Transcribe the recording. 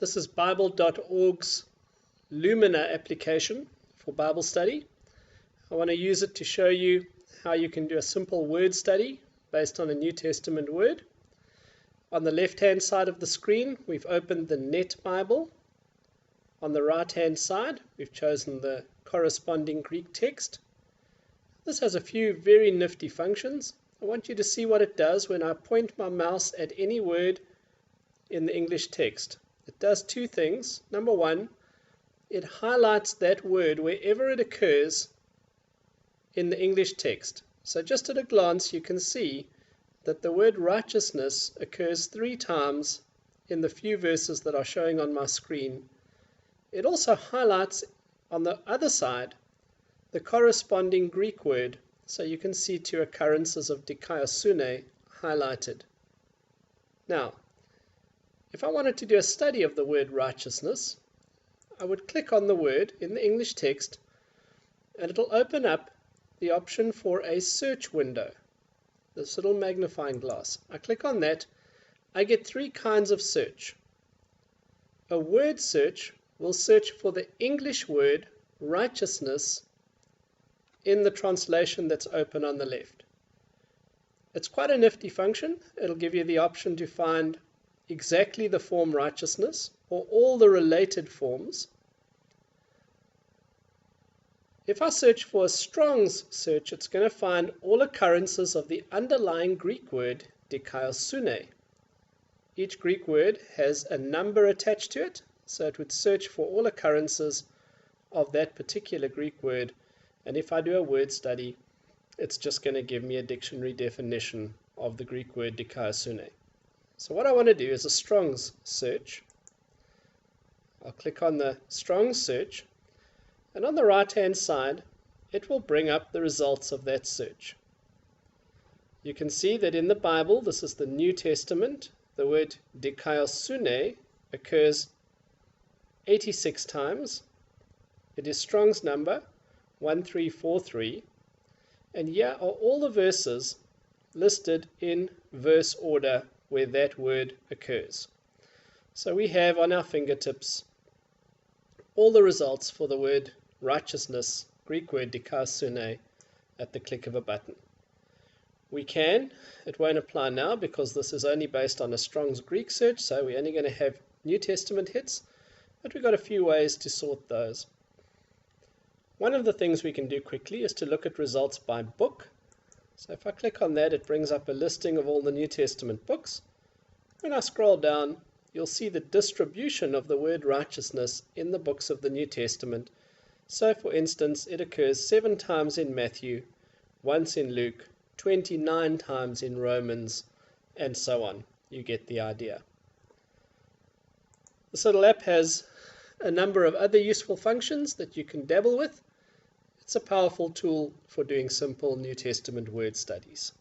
This is Bible.org's Lumina application for Bible study. I want to use it to show you how you can do a simple word study based on a New Testament word. On the left-hand side of the screen, we've opened the Net Bible. On the right-hand side, we've chosen the corresponding Greek text. This has a few very nifty functions. I want you to see what it does when I point my mouse at any word in the English text. It does two things. Number one, it highlights that word wherever it occurs in the English text. So just at a glance, you can see that the word righteousness occurs 3 times in the few verses that are showing on my screen. It also highlights on the other side the corresponding Greek word, so you can see 2 occurrences of dikaiosune highlighted. Now, if I wanted to do a study of the word righteousness, I would click on the word in the English text, and it'll open up the option for a search window, this little magnifying glass. I click on that, I get 3 kinds of search. A word search will search for the English word righteousness in the translation that's open on the left. It's quite a nifty function. It'll give you the option to find exactly the form righteousness or all the related forms. If I search for a Strong's search, it's going to find all occurrences of the underlying Greek word dikaiosune. Each Greek word has a number attached to it, so it would search for all occurrences of that particular Greek word. And if I do a word study, it's just going to give me a dictionary definition of the Greek word dikaiosune. So what I want to do is a Strong's search. I'll click on the Strong's search, and on the right-hand side, it will bring up the results of that search. You can see that in the Bible, this is the New Testament, the word dikaiosune occurs 86 times. It is Strong's number 1343, and here are all the verses listed in verse order where that word occurs. So we have on our fingertips all the results for the word righteousness, Greek word dikaiosune, at the click of a button. We can, it won't apply now because this is only based on a Strong's Greek search, so we're only going to have New Testament hits, but we've got a few ways to sort those. One of the things we can do quickly is to look at results by book. So if I click on that, it brings up a listing of all the New Testament books. When I scroll down, you'll see the distribution of the word righteousness in the books of the New Testament. So for instance, it occurs 7 times in Matthew, once in Luke, 29 times in Romans, and so on. You get the idea. This little app has a number of other useful functions that you can dabble with. It's a powerful tool for doing simple New Testament word studies.